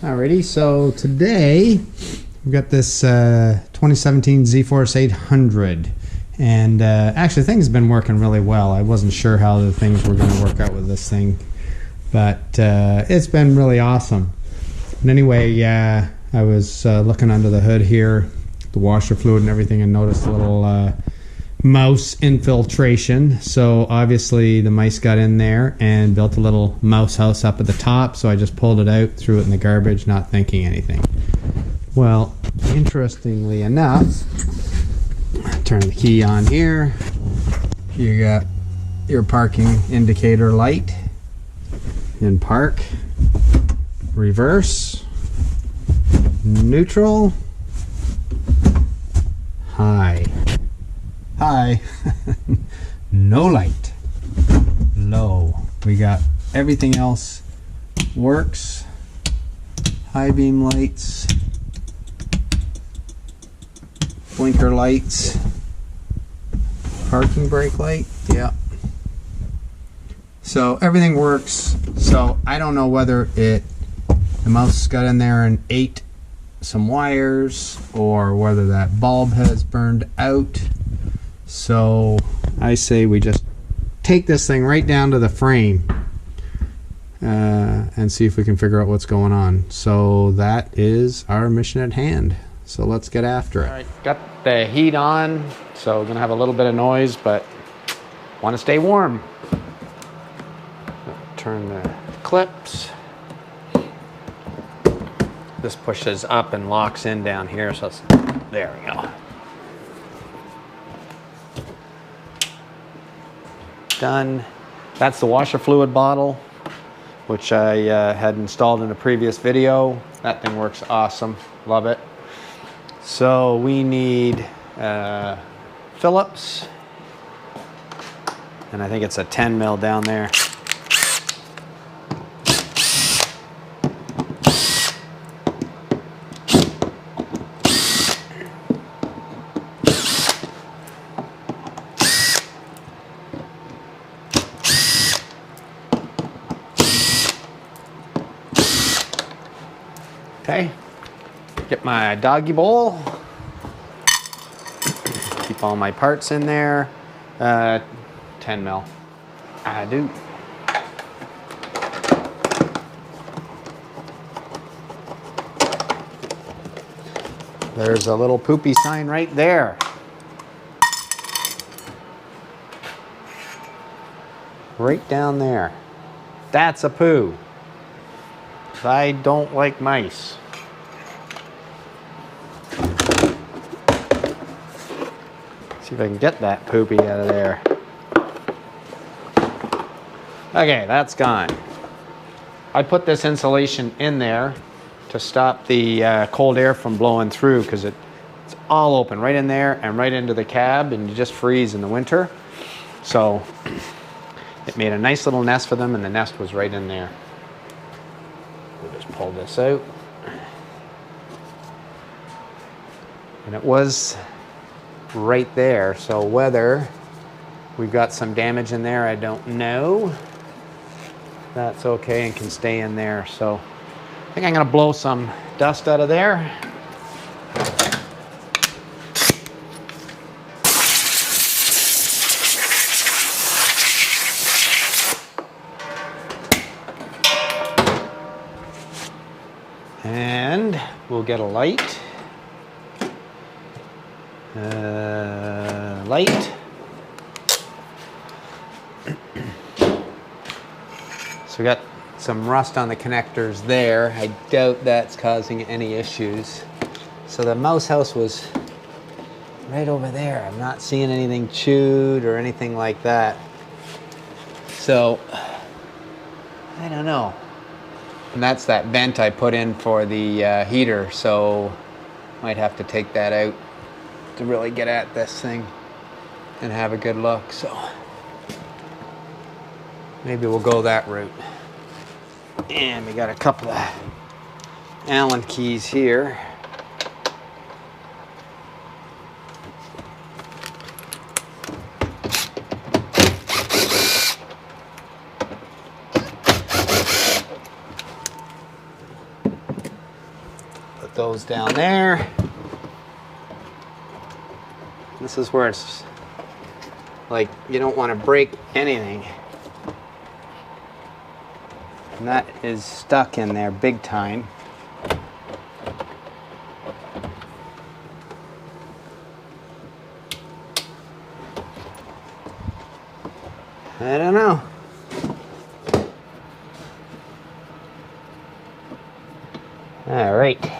Alrighty, so today we've got this 2017 Zforce 800, and actually things have been working really well. I wasn't sure how the things were going to work out with this thing, but it's been really awesome. And anyway, I was looking under the hood here, the washer fluid and everything, and noticed a little mouse infiltration. So obviously the mice got in there and built a little mouse house up at the top, so I just pulled it out, threw it in the garbage, not thinking anything. Well, interestingly enough, turn the key on here, you got your parking indicator light in park, reverse, neutral, high. High, no light, low. We got everything else works. High beam lights, blinker lights, parking brake light, yeah. So everything works. So I don't know whether the mouse got in there and ate some wires or whether that bulb has burned out. So I say we just take this thing right down to the frame and see if we can figure out what's going on. So that is our mission at hand. So let's get after it. All right, got the heat on, so we're gonna have a little bit of noise, but want to stay warm. Turn the clips. This pushes up and locks in down here, so there we go. Done. That's the washer fluid bottle, which I had installed in a previous video. That thing works awesome. Love it. So we need Phillips, and I think it's a 10 mil down there. Okay, get my doggy bowl, keep all my parts in there, 10 mil, I do. There's a little poopy sign right there. Right down there. That's a poo. I don't like mice. See if I can get that poopy out of there. Okay, that's gone. I put this insulation in there to stop the cold air from blowing through, because it's all open right in there and right into the cab, and you just freeze in the winter. So it made a nice little nest for them, and the nest was right in there. We'll just pull this out. And it was right there, so whether we've got some damage in there, I don't know. That's okay and can stay in there. So I think I'm gonna blow some dust out of there. And we'll get a light. Light. So we got some rust on the connectors there. I doubt that's causing any issues. So the mouse house was right over there. I'm not seeing anything chewed or anything like that. So I don't know. And that's that vent I put in for the heater, so might have to take that out to really get at this thing and have a good look. So maybe we'll go that route. And we got a couple of Allen keys here. those down there. This is where it's like you don't want to break anything. And that is stuck in there big time. I don't know. All right.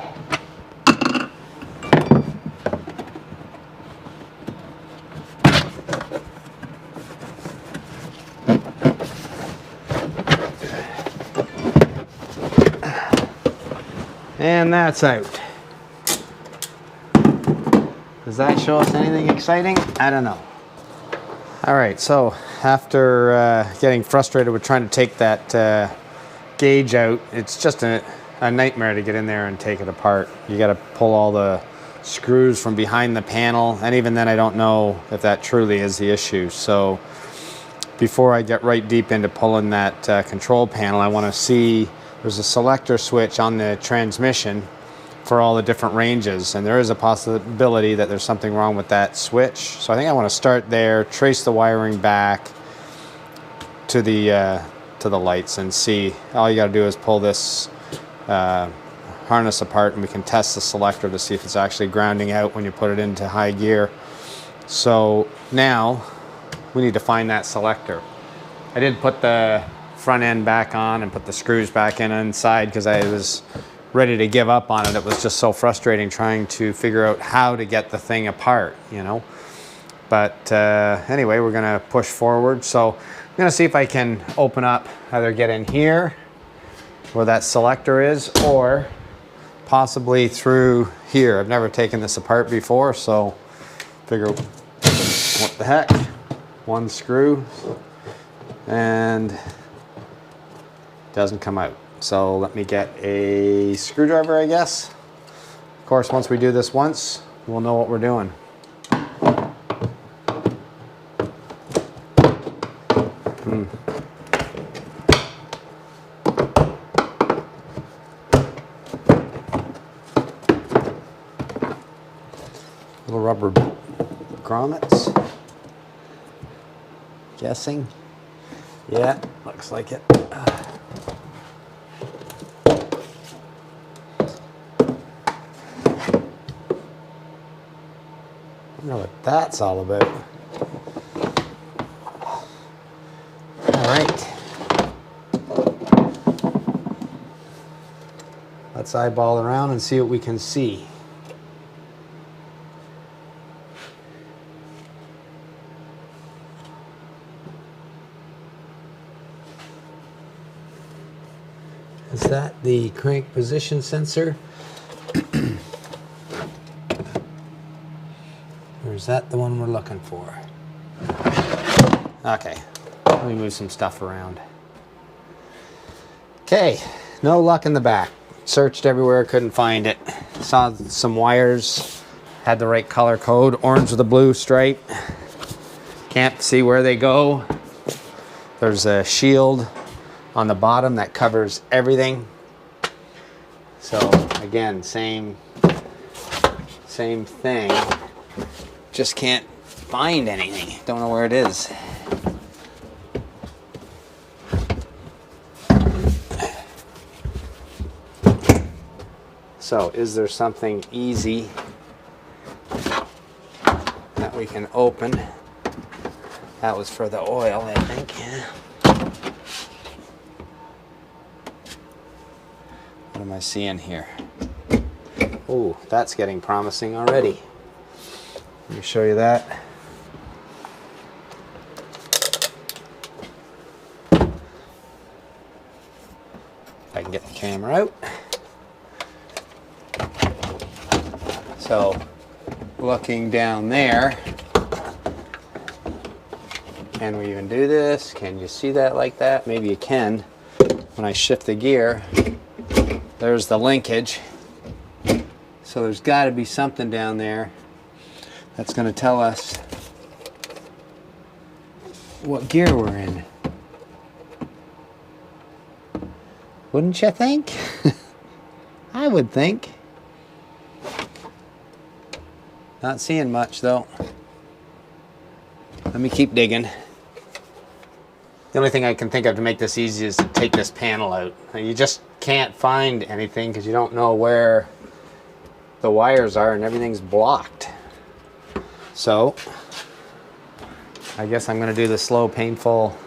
And that's out. Does that show us anything exciting? I don't know. All right, so after getting frustrated with trying to take that gauge out, it's just a nightmare to get in there and take it apart. You got to pull all the screws from behind the panel, and even then I don't know if that truly is the issue. So before I get right deep into pulling that control panel, I want to see there's a selector switch on the transmission for all the different ranges, and there is a possibility that there's something wrong with that switch. So I think I want to start there, trace the wiring back to the lights, and see. All you got to do is pull this harness apart, and we can test the selector to see if it's actually grounding out when you put it into high gear. So now we need to find that selector. I did put the front end back on and put the screws back in inside because I was ready to give up on it. It was just so frustrating trying to figure out how to get the thing apart, you know. But anyway, we're gonna push forward. So I'm gonna see if I can open up, either get in here where that selector is, or possibly through here. I've never taken this apart before, so figure what the heck. One screw and doesn't come out. So let me get a screwdriver, I guess. Of course, once we do this once, we'll know what we're doing. Little rubber grommets. Guessing. Yeah, looks like it. I don't know what that's all about. All right. Let's eyeball around and see what we can see. Is that the crank position sensor? Or is that the one we're looking for? Okay, let me move some stuff around. Okay, no luck in the back. Searched everywhere, couldn't find it. Saw some wires, had the right color code, orange with a blue stripe. Can't see where they go. There's a shield on the bottom that covers everything. So again, same thing. Just can't find anything. Don't know where it is. So is there something easy that we can open? That was for the oil, I think. Yeah. What am I seeing here? Oh, that's getting promising already. Let me show you that. If I can get the camera out. So, looking down there, can we even do this? Can you see that like that? Maybe you can. When I shift the gear, there's the linkage. So there's got to be something down there that's going to tell us what gear we're in. Wouldn't you think? I would think. Not seeing much though. Let me keep digging. The only thing I can think of to make this easy is to take this panel out. You just can't find anything because you don't know where the wires are and everything's blocked. So I guess I'm going to do the slow, painful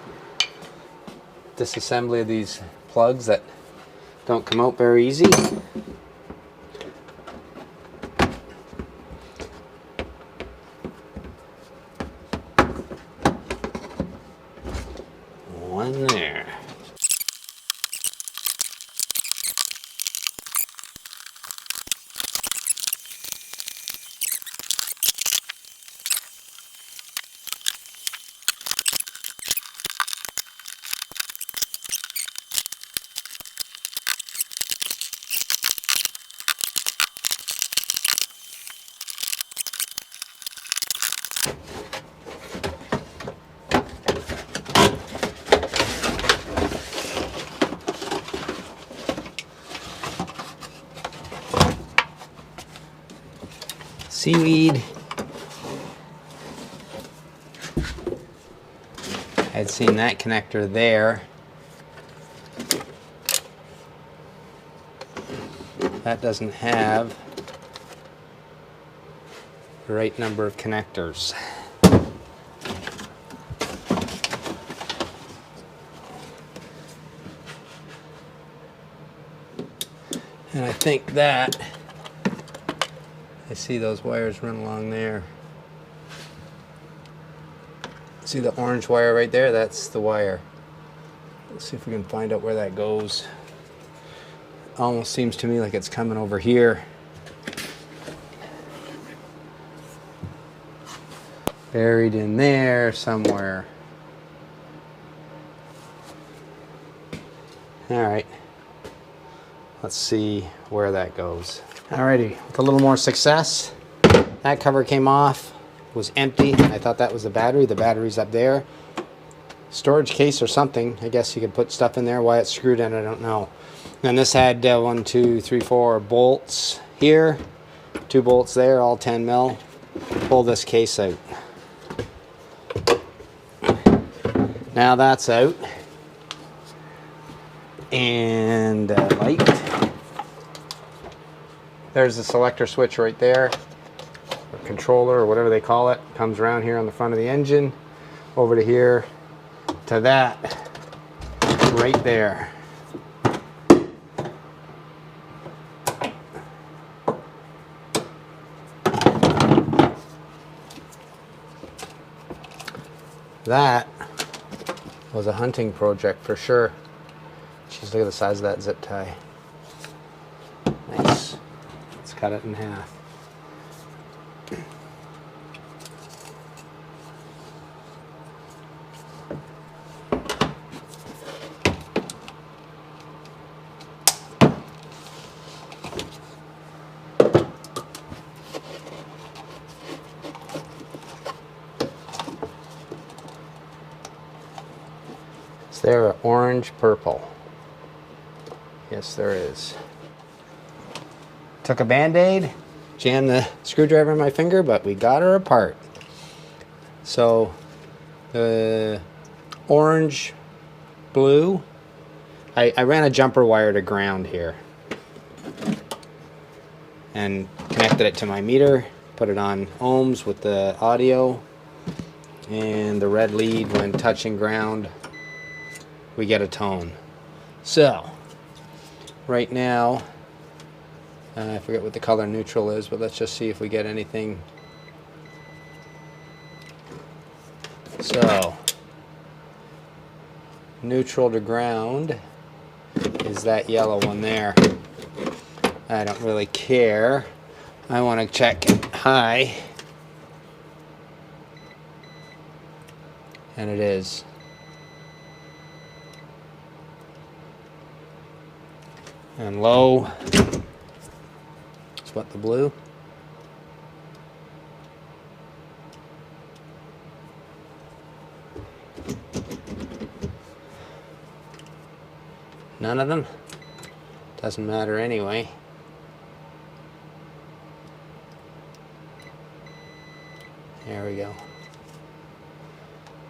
disassembly of these plugs that don't come out very easy. One there. Seaweed. I'd seen that connector there. That doesn't have the right number of connectors. And I think that I see those wires run along there. See the orange wire right there? That's the wire. Let's see if we can find out where that goes. Almost seems to me like it's coming over here. Buried in there somewhere. All right. Let's see where that goes. Alrighty, with a little more success, that cover came off, was empty. I thought that was the battery. The battery's up there. Storage case or something. I guess you could put stuff in there. Why it's screwed in, I don't know. And this had 1, 2, 3, 4 bolts here, 2 bolts there, all 10 mil. Pull this case out. Now that's out. And light. There's the selector switch right there, or controller, or whatever they call it. Comes around here on the front of the engine, over to here, to that, right there. That was a hunting project for sure. Jeez, look at the size of that zip tie. Nice. Let's cut it in half. Is there an orange purple? Yes, there is. Took a Band-Aid, jammed the screwdriver in my finger, but we got her apart. So the orange, blue, I ran a jumper wire to ground here and connected it to my meter, put it on ohms with the audio, and the red lead, when touching ground, we get a tone. So right now, I forget what the color neutral is, but let's just see if we get anything. So neutral to ground is that yellow one there. I don't really care. I want to check high, and it is. And low is what, the blue? None of them? Doesn't matter anyway. There we go.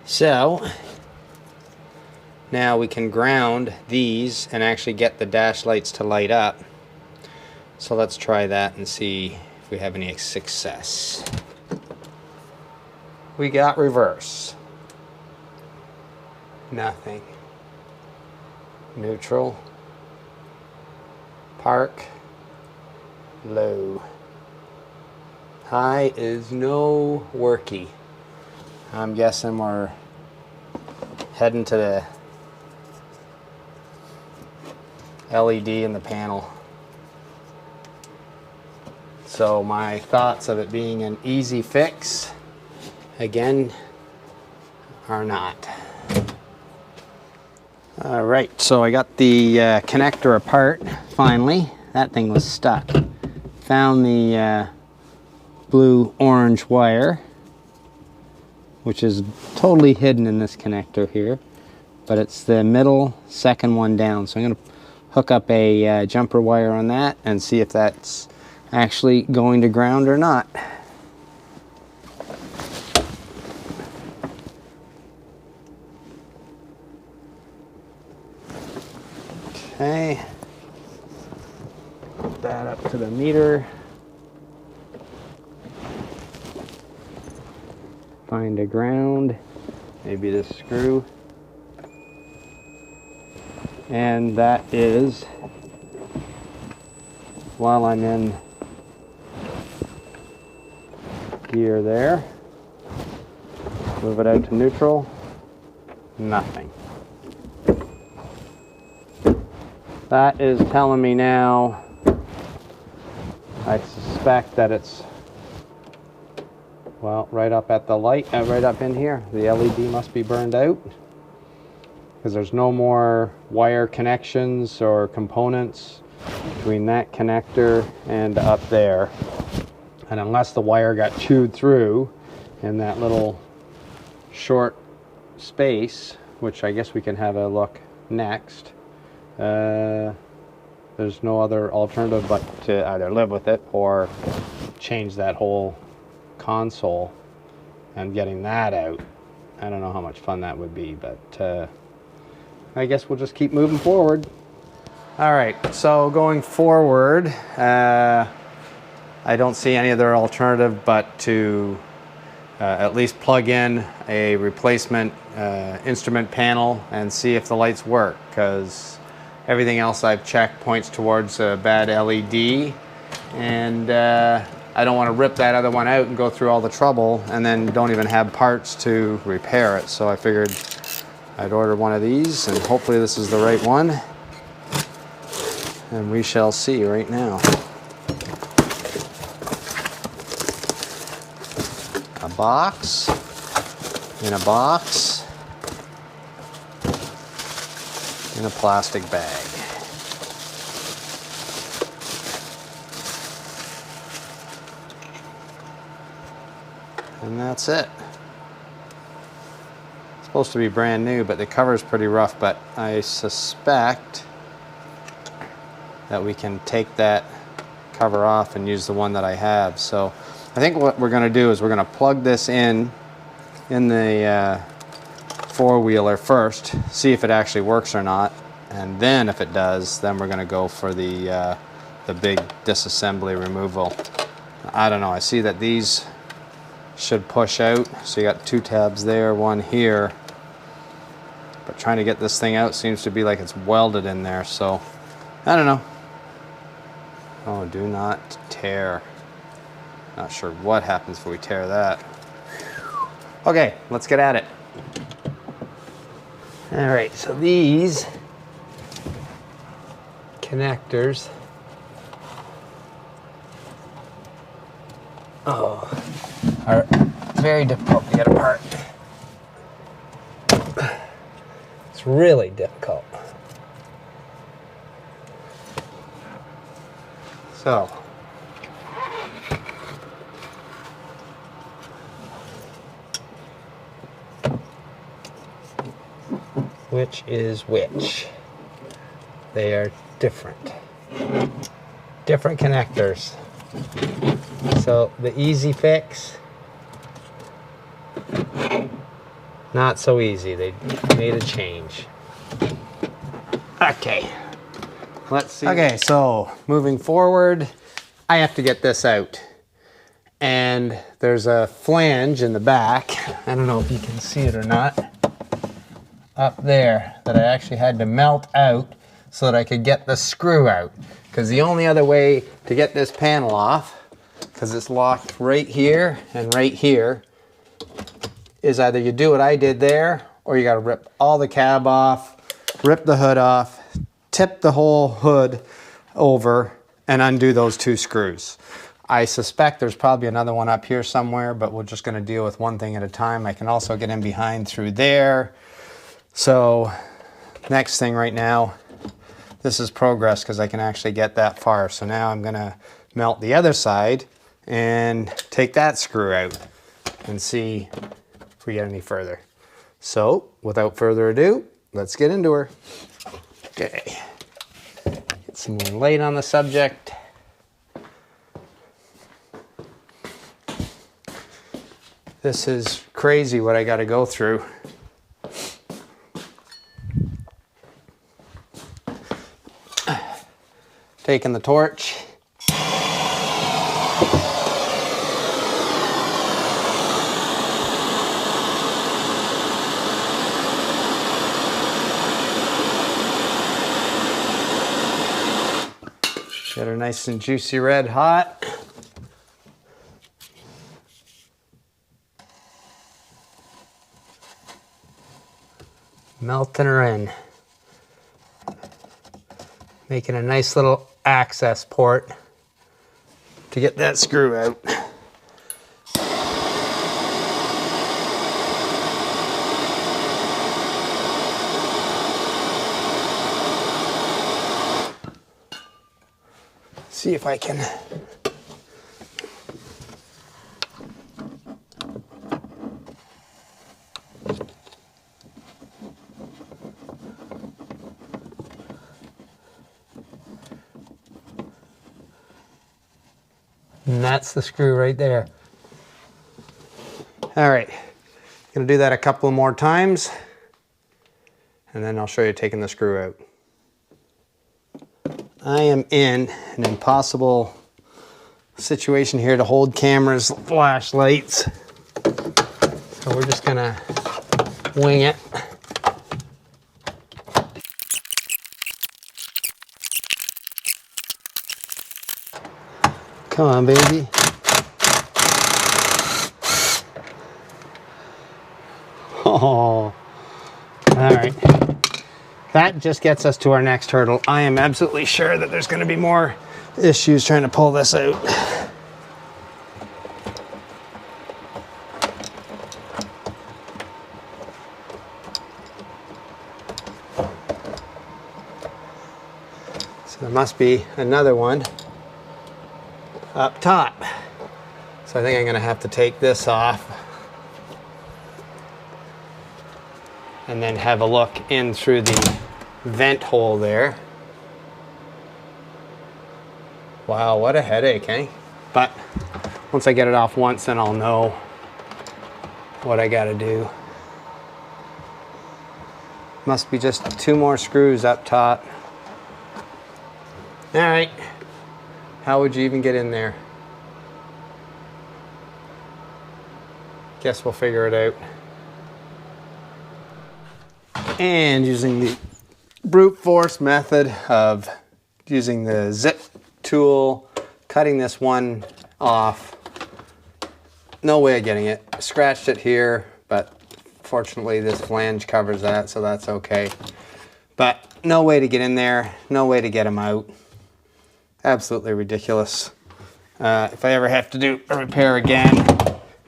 So now we can ground these and actually get the dash lights to light up. So let's try that and see if we have any success. We got reverse. Nothing. Neutral. Park. Low. High is no worky. I'm guessing we're heading to the LED in the panel. So my thoughts of it being an easy fix, again, are not. All right, so I got the connector apart, finally. That thing was stuck. Found the blue-orange wire, which is totally hidden in this connector here, but it's the middle second one down. So I'm going to hook up a jumper wire on that and see if that's actually going to ground or not. Okay, put that up to the meter. Find a ground, maybe this screw. And that is, while I'm in gear there, move it out to neutral, nothing. That is telling me now, I suspect that it's, well, right up at the light, right up in here. The LED must be burned out because there's no more wire connections or components between that connector and up there. And unless the wire got chewed through in that little short space, which I guess we can have a look next, there's no other alternative but to either live with it or change that whole console and getting that out. I don't know how much fun that would be, but I guess we'll just keep moving forward. All right, so going forward, I don't see any other alternative but to at least plug in a replacement instrument panel and see if the lights work, because everything else I've checked points towards a bad LED, and I don't want to rip that other one out and go through all the trouble and then don't even have parts to repair it. So I figured I'd order one of these, and hopefully this is the right one, and we shall see right now. A box, in a box, in a plastic bag. And that's it. It's supposed to be brand new, but the cover's pretty rough, but I suspect that we can take that cover off and use the one that I have. So I think what we're going to do is we're going to plug this in the four-wheeler first, see if it actually works or not, and then if it does, then we're going to go for the big disassembly removal. I don't know, I see that these should push out, so you got two tabs there, one here, but trying to get this thing out seems to be like it's welded in there, so I don't know. Oh, do not tear. Not sure what happens if we tear that. Okay, let's get at it. All right, so these connectors are very difficult to get apart. It's really difficult. So, which is which? They are different. Different connectors. So the easy fix Not so easy. They made a change. Okay. Let's see. Okay, so moving forward, I have to get this out. And there's a flange in the back. I don't know if you can see it or not. Up there that I actually had to melt out so that I could get the screw out. Because the only other way to get this panel off, because it's locked right here and right here, is either you do what I did there, or you got to rip all the cab off, rip the hood off, tip the whole hood over, and undo those 2 screws. I suspect there's probably another one up here somewhere, but we're just going to deal with one thing at a time. I can also get in behind through there. So next thing right now, this is progress because I can actually get that far. So now I'm going to melt the other side and take that screw out and see if we get any further. So without further ado, let's get into her. Okay, get some more light on the subject. This is crazy what I got to go through. Taking the torch. Get her nice and juicy red hot. Melting her in. Making a nice little access port to get that screw out. See if I can and that's the screw right there. All right, gonna do that a couple more times and then I'll show you taking the screw out. I am in an impossible situation here to hold cameras, flashlights. So we're just gonna wing it. Come on, baby. Oh, all right. That just gets us to our next hurdle. I am absolutely sure that there's going to be more issues trying to pull this out. So there must be another one up top. So I think I'm going to have to take this off and then have a look in through the vent hole there. Wow, what a headache, eh? But once I get it off once, then I'll know what I gotta do. Must be just 2 more screws up top. All right, how would you even get in there? Guess we'll figure it out. And using the brute force method of using the zip tool, cutting this one off. No way of getting it. Scratched it here, but fortunately this flange covers that, so that's okay. But no way to get in there, no way to get them out. Absolutely ridiculous. If I ever have to do a repair again,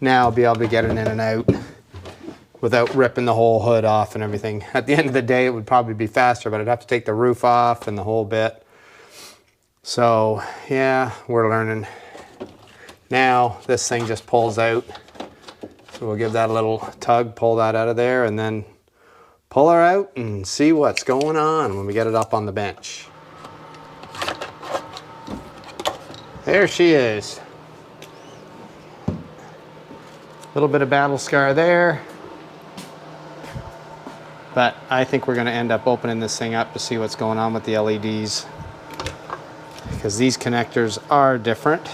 now I'll be able to get it in and out without ripping the whole hood off and everything. At the end of the day, it would probably be faster, but I'd have to take the roof off and the whole bit. So yeah, we're learning. Now this thing just pulls out. So we'll give that a little tug, pull that out of there, and then pull her out and see what's going on when we get it up on the bench. There she is. A little bit of battle scar there. But I think we're going to end up opening this thing up to see what's going on with the LEDs, because these connectors are different.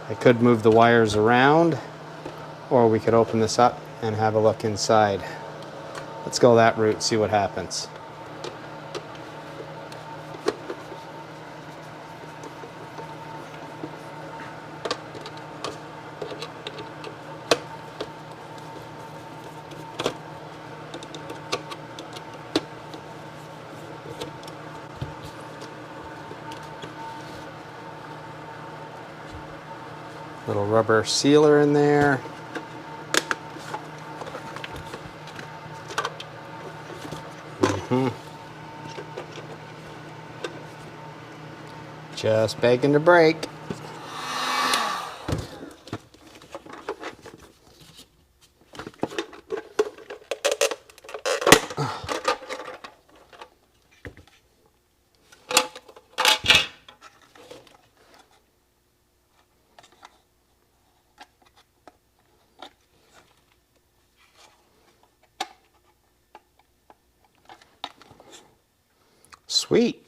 I could move the wires around, or we could open this up and have a look inside. Let's go that route, see what happens. Little rubber sealer in there. Just begging to break. Sweet.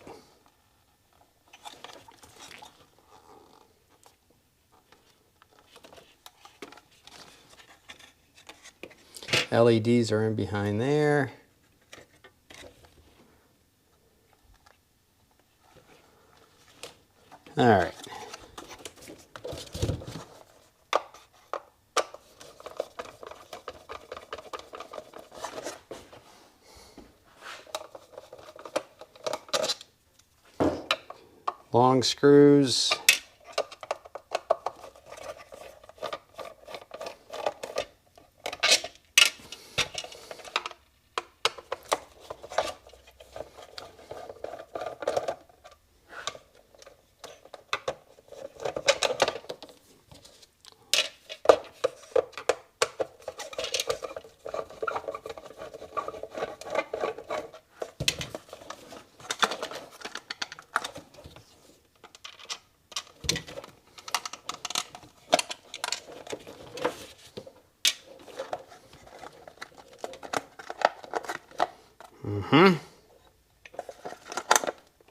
LEDs are in behind there. All right. Long screws.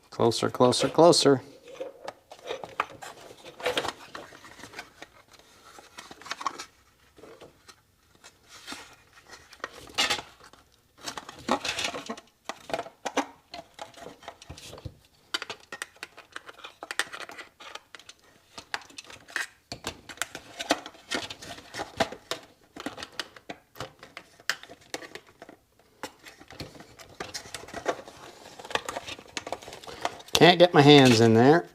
Closer, closer, closer. Can't get my hands in there.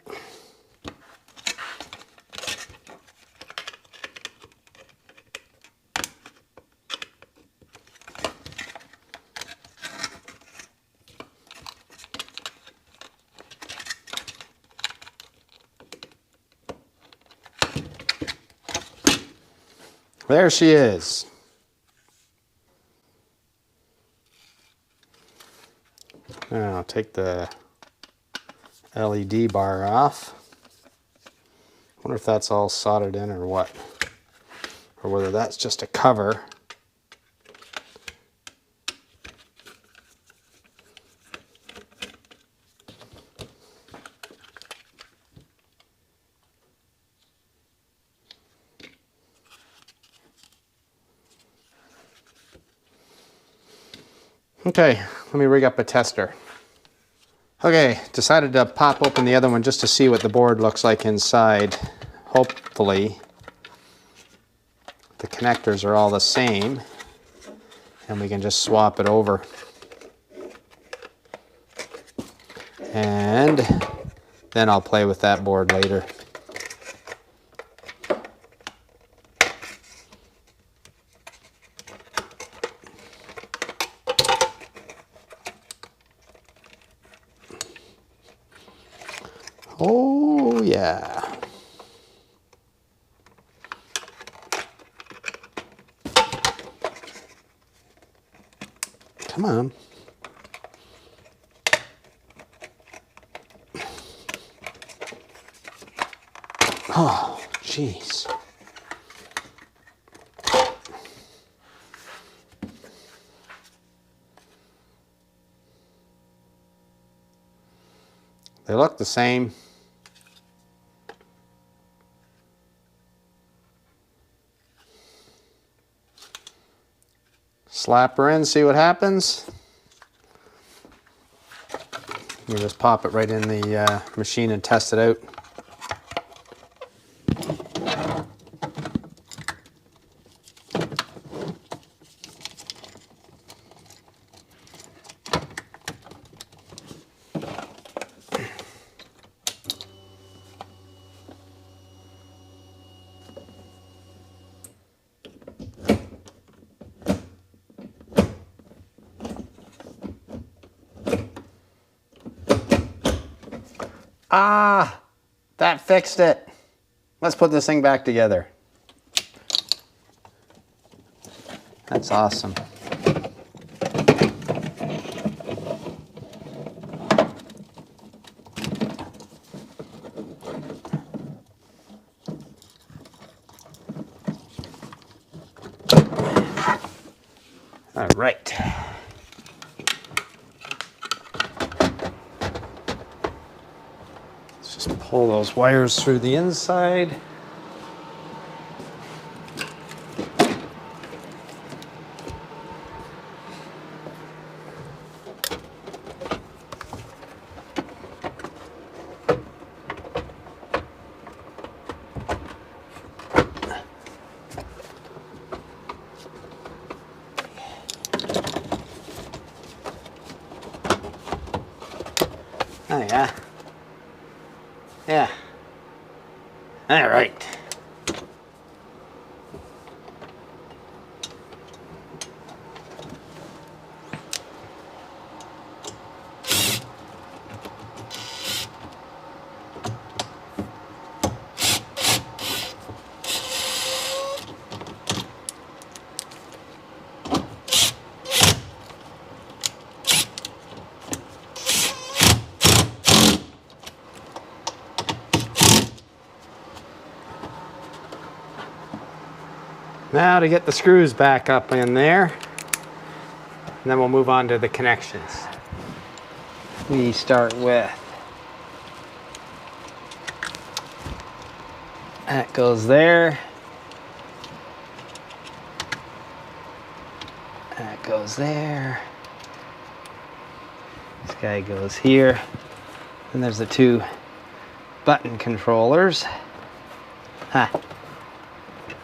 There she is. Now I'll take the LED bar off. Wonder if that's all soldered in or what, or whether that's just a cover. Okay, let me rig up a tester. Okay, decided to pop open the other one just to see what the board looks like inside. Hopefully the connectors are all the same and we can just swap it over. And then I'll play with that board later. Oh yeah. Come on. Oh, jeez. look the same. Slap her in, see what happens. You just pop it right in the machine and test it out. Ah, that fixed it. Let's put this thing back together. That's awesome. All right. Just pull those wires through the inside. Oh yeah. Yeah. All right. Now to get the screws back up in there, and then we'll move on to the connections. We start with, that goes there, that goes there, this guy goes here, and there's the two button controllers. Huh.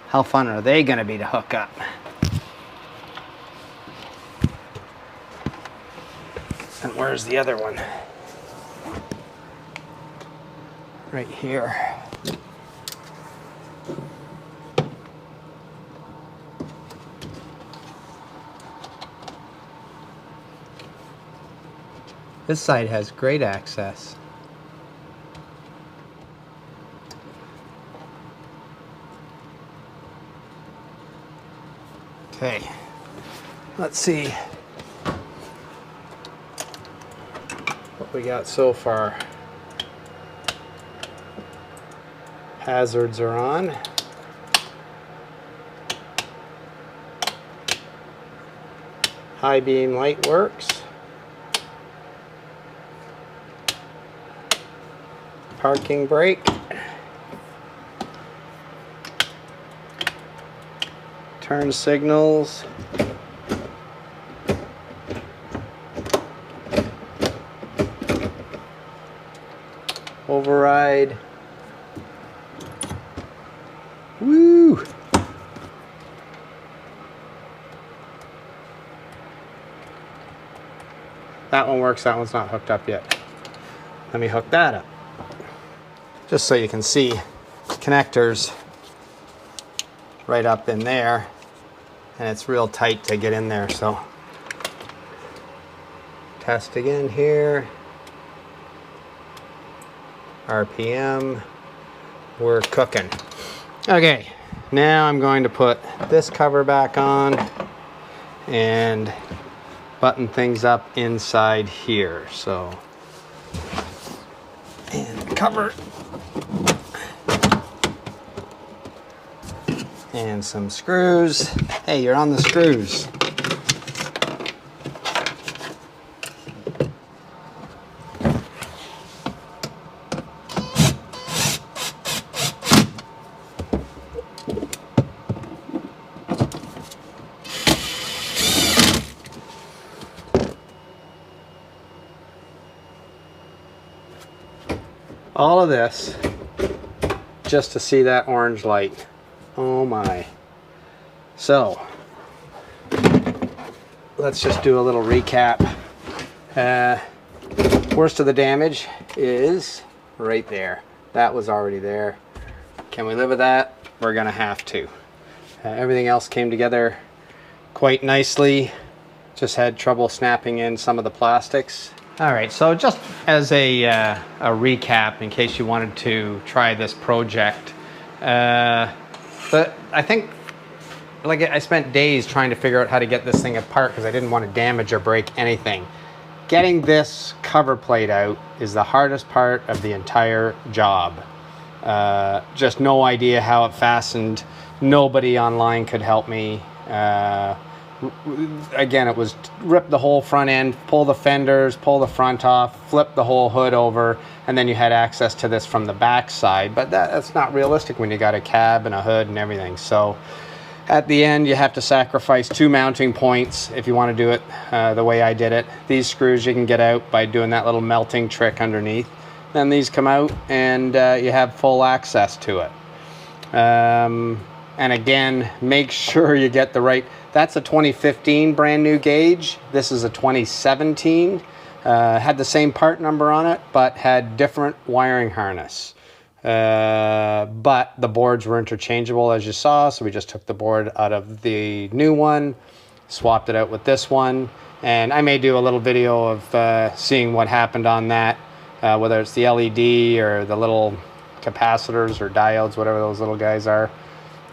How fun are they going to be to hook up? And where's the other one? Right here. This side has great access. Okay, let's see what we got so far. Hazards are on. High beam light works. Parking brake. Turn signals. Override. Woo! That one works, that one's not hooked up yet. Let me hook that up. Just so you can see connectors right up in there, and it's real tight to get in there, so test again here. RPM, we're cooking. Okay, now I'm going to put this cover back on and button things up inside here. So, and cover and some screws. Hey, you're on the screws. all of this just to see that orange light. Oh my. So let's just do a little recap. Worst of the damage is right there. That was already there. Can we live with that? We're gonna have to. Everything else came together quite nicely. Just had trouble snapping in some of the plastics. All right, so just as a recap, in case you wanted to try this project, but I think, like, I spent days trying to figure out how to get this thing apart because I didn't want to damage or break anything. Getting this cover plate out is the hardest part of the entire job. Just no idea how it fastened. Nobody online could help me. Again, it was rip the whole front end, pull the fenders, pull the front off, flip the whole hood over, and then you had access to this from the back side. But that's not realistic when you got a cab and a hood and everything. So at the end, you have to sacrifice 2 mounting points if you want to do it the way I did it. These screws you can get out by doing that little melting trick underneath. Then these come out and you have full access to it. And again, make sure you get the right. That's a 2015 brand new gauge. This is a 2017. Had the same part number on it, but had different wiring harness. But the boards were interchangeable, as you saw, so we just took the board out of the new one, swapped it out with this one, and I may do a little video of seeing what happened on that, whether it's the LED or the little capacitors or diodes, whatever those little guys are,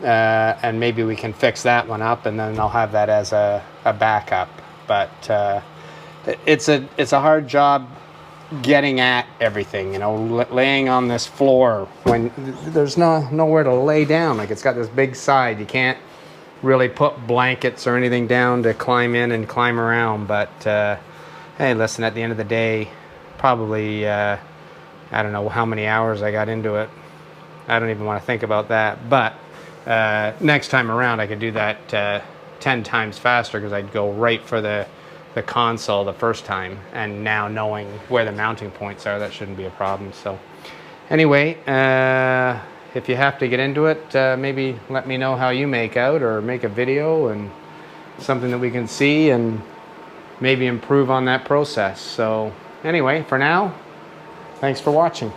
and maybe we can fix that one up, and then I'll have that as a backup. But it's a hard job getting at everything, you know, laying on this floor when there's nowhere to lay down. Like, it's got this big side, you can't really put blankets or anything down to climb in and climb around. But hey, listen, at the end of the day, probably I don't know how many hours I got into it. I don't even want to think about that. But next time around I could do that 10 times faster, because I'd go right for the console the first time, and now knowing where the mounting points are, that shouldn't be a problem. So anyway, if you have to get into it, maybe let me know how you make out, or make a video and something that we can see and maybe improve on that process. So anyway, for now, thanks for watching.